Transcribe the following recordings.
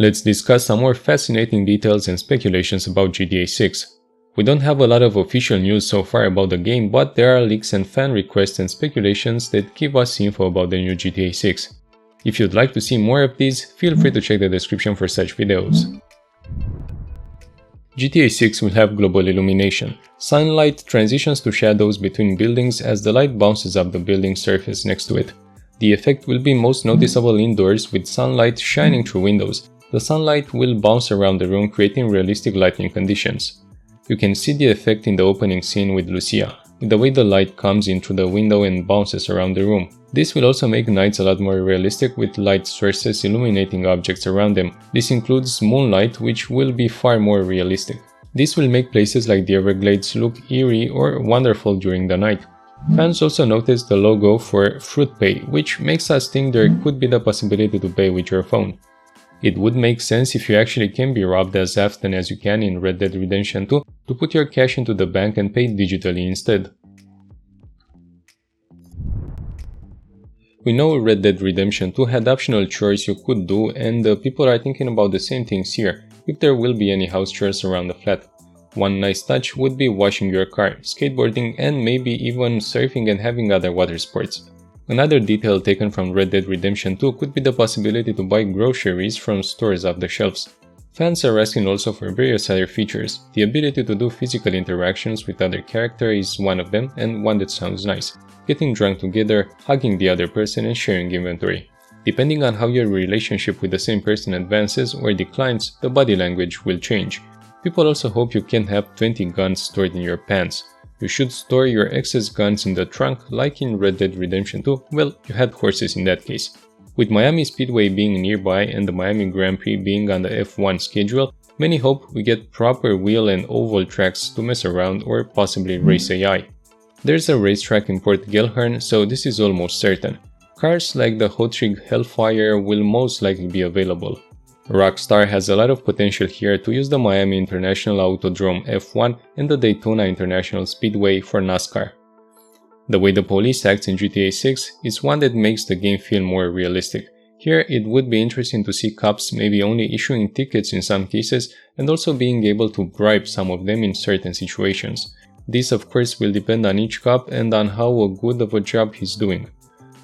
Let's discuss some more fascinating details and speculations about GTA 6. We don't have a lot of official news so far about the game, but there are leaks and fan requests and speculations that give us info about the new GTA 6. If you'd like to see more of these, feel free to check the description for such videos. GTA 6 will have global illumination. Sunlight transitions to shadows between buildings as the light bounces up the building surface next to it. The effect will be most noticeable indoors with sunlight shining through windows. The sunlight will bounce around the room, creating realistic lighting conditions. You can see the effect in the opening scene with Lucia, with the way the light comes in through the window and bounces around the room. This will also make nights a lot more realistic with light sources illuminating objects around them. This includes moonlight, which will be far more realistic. This will make places like the Everglades look eerie or wonderful during the night. Fans also noticed the logo for Fruit Pay, which makes us think there could be the possibility to pay with your phone. It would make sense if you actually can be robbed as often as you can in Red Dead Redemption 2 to put your cash into the bank and pay digitally instead. We know Red Dead Redemption 2 had optional chores you could do, and people are thinking about the same things here, if there will be any house chores around the flat. One nice touch would be washing your car, skateboarding, and maybe even surfing and having other water sports. Another detail taken from Red Dead Redemption 2 could be the possibility to buy groceries from stores off the shelves. Fans are asking also for various other features. The ability to do physical interactions with other characters is one of them, and one that sounds nice. Getting drunk together, hugging the other person, and sharing inventory. Depending on how your relationship with the same person advances or declines, the body language will change. People also hope you can have 20 guns stored in your pants. You should store your excess guns in the trunk like in Red Dead Redemption 2, well, you had horses in that case. With Miami Speedway being nearby and the Miami Grand Prix being on the F1 schedule, many hope we get proper wheel and oval tracks to mess around or possibly race AI. There's a racetrack in Port Gilhern, so this is almost certain. Cars like the Hot Rig Hellfire will most likely be available. Rockstar has a lot of potential here to use the Miami International Autodrome F1 and the Daytona International Speedway for NASCAR. The way the police acts in GTA 6 is one that makes the game feel more realistic. Here it would be interesting to see cops maybe only issuing tickets in some cases and also being able to bribe some of them in certain situations. This of course will depend on each cop and on how good of a job he's doing.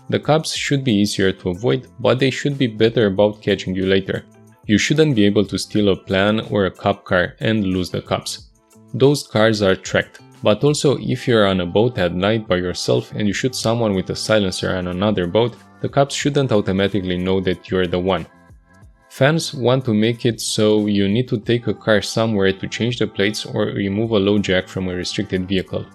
The cops should be easier to avoid, but they should be better about catching you later. You shouldn't be able to steal a plan or a cop car and lose the cops. Those cars are tracked, but also if you're on a boat at night by yourself and you shoot someone with a silencer on another boat, the cops shouldn't automatically know that you're the one. Fans want to make it so you need to take a car somewhere to change the plates or remove a low jack from a restricted vehicle.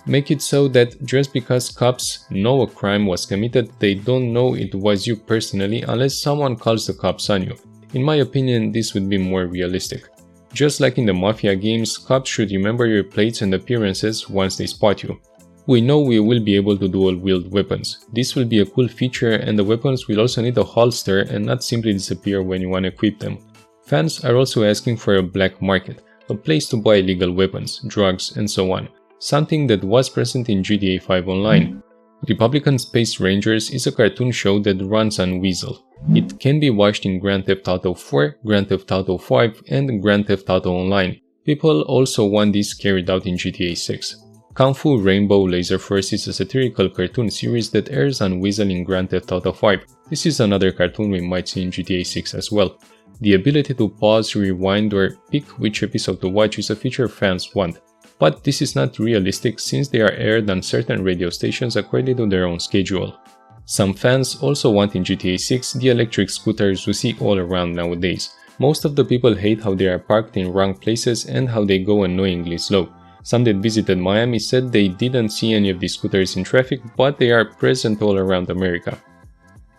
Make it so that just because cops know a crime was committed, they don't know it was you personally unless someone calls the cops on you. In my opinion, this would be more realistic. Just like in the Mafia games, cops should remember your plates and appearances once they spot you. We know we will be able to dual-wield weapons. This will be a cool feature, and the weapons will also need a holster and not simply disappear when you want to equip them. Fans are also asking for a black market, a place to buy illegal weapons, drugs, and so on. Something that was present in GTA 5 Online. Republican Space Rangers is a cartoon show that runs on Weasel. It can be watched in Grand Theft Auto 4, Grand Theft Auto 5, and Grand Theft Auto Online. People also want this carried out in GTA 6. Kung Fu Rainbow Laser Force is a satirical cartoon series that airs on Weasel in Grand Theft Auto 5. This is another cartoon we might see in GTA 6 as well. The ability to pause, rewind, or pick which episode to watch is a feature fans want. But this is not realistic since they are aired on certain radio stations according to their own schedule. Some fans also want in GTA 6 the electric scooters we see all around nowadays. Most of the people hate how they are parked in wrong places and how they go annoyingly slow. Some that visited Miami said they didn't see any of these scooters in traffic, but they are present all around America.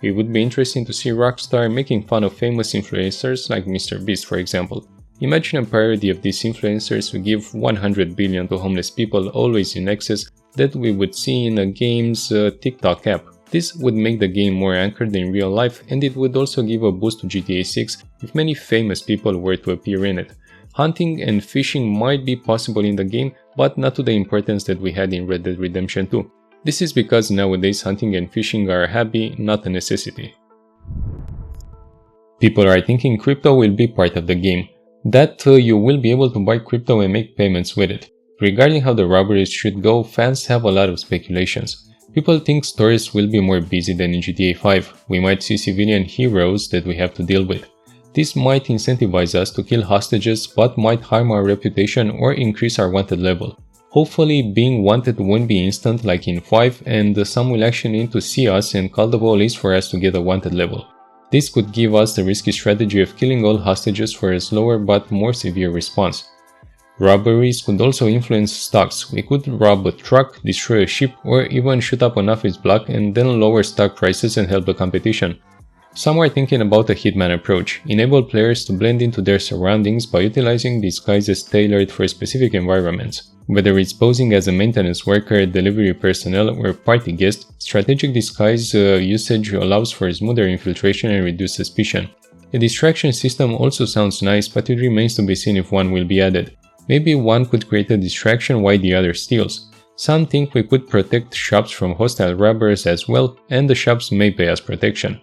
It would be interesting to see Rockstar making fun of famous influencers like Mr. Beast, for example. Imagine a parody of these influencers who give 100 billion to homeless people always in excess that we would see in a game's TikTok app. This would make the game more anchored in real life, and it would also give a boost to GTA 6 if many famous people were to appear in it. Hunting and fishing might be possible in the game, but not to the importance that we had in Red Dead Redemption 2. This is because nowadays hunting and fishing are a hobby, not a necessity. People are thinking crypto will be part of the game, that you will be able to buy crypto and make payments with it. Regarding how the robberies should go, fans have a lot of speculations. People think stores will be more busy than in GTA 5. We might see civilian heroes that we have to deal with. This might incentivize us to kill hostages but might harm our reputation or increase our wanted level. Hopefully being wanted won't be instant like in 5 and some will actually need to see us and call the police for us to get a wanted level. This could give us the risky strategy of killing all hostages for a slower but more severe response. Robberies could also influence stocks. We could rob a truck, destroy a ship, or even shoot up an office block and then lower stock prices and help the competition. Some are thinking about a hitman approach, enable players to blend into their surroundings by utilizing disguises tailored for specific environments. Whether it's posing as a maintenance worker, delivery personnel, or party guest, strategic disguise usage allows for smoother infiltration and reduced suspicion. A distraction system also sounds nice, but it remains to be seen if one will be added. Maybe one could create a distraction while the other steals. Some think we could protect shops from hostile robbers as well, and the shops may pay us protection.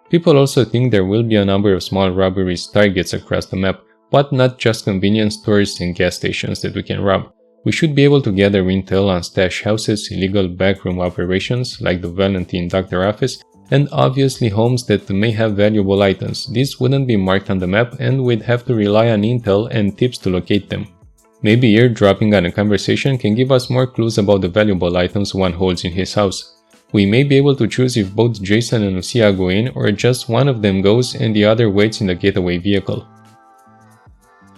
People also think there will be a number of small robberies targets across the map, but not just convenience stores and gas stations that we can rob. We should be able to gather intel on stash houses, illegal backroom operations like the Valentine Doctor office, and obviously homes that may have valuable items. These wouldn't be marked on the map and we'd have to rely on intel and tips to locate them. Maybe eardropping on a conversation can give us more clues about the valuable items one holds in his house. We may be able to choose if both Jason and Lucia go in or just one of them goes and the other waits in the getaway vehicle.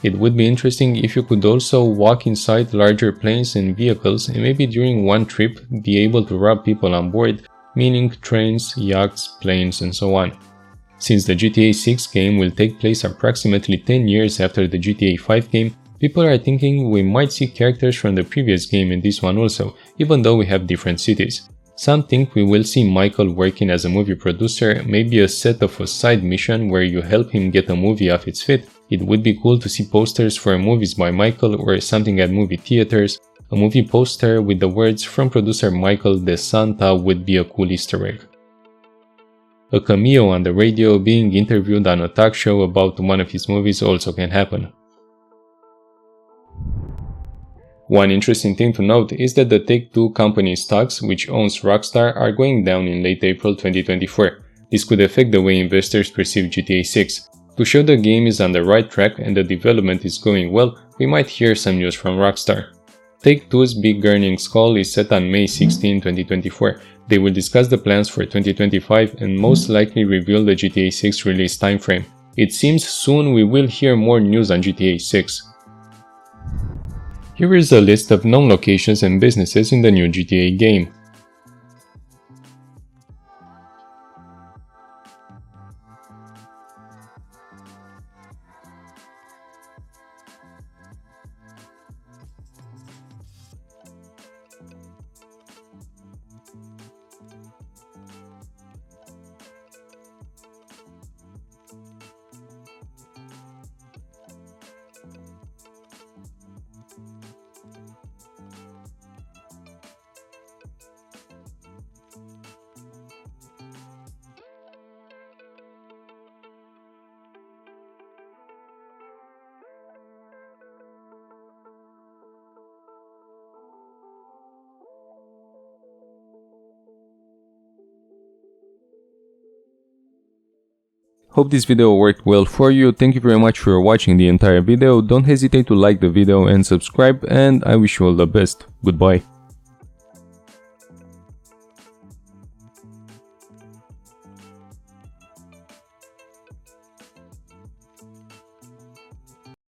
It would be interesting if you could also walk inside larger planes and vehicles and maybe during one trip be able to rob people on board, meaning trains, yachts, planes, and so on. Since the GTA 6 game will take place approximately 10 years after the GTA 5 game, people are thinking we might see characters from the previous game in this one also, even though we have different cities. Some think we will see Michael working as a movie producer, maybe a set of a side mission where you help him get a movie off its feet. It would be cool to see posters for movies by Michael or something at movie theaters. A movie poster with the words from producer Michael de Santa would be a cool Easter egg. A cameo on the radio being interviewed on a talk show about one of his movies also can happen. One interesting thing to note is that the Take-Two company stocks, which owns Rockstar, are going down in late April 2024. This could affect the way investors perceive GTA 6. To show the game is on the right track and the development is going well, we might hear some news from Rockstar. Take-Two's big earnings call is set on May 16, 2024. They will discuss the plans for 2025 and most likely reveal the GTA 6 release timeframe. It seems soon we will hear more news on GTA 6. Here is a list of known locations and businesses in the new GTA game. Hope this video worked well for you. Thank you very much for watching the entire video. Don't hesitate to like the video and subscribe, and I wish you all the best. Goodbye.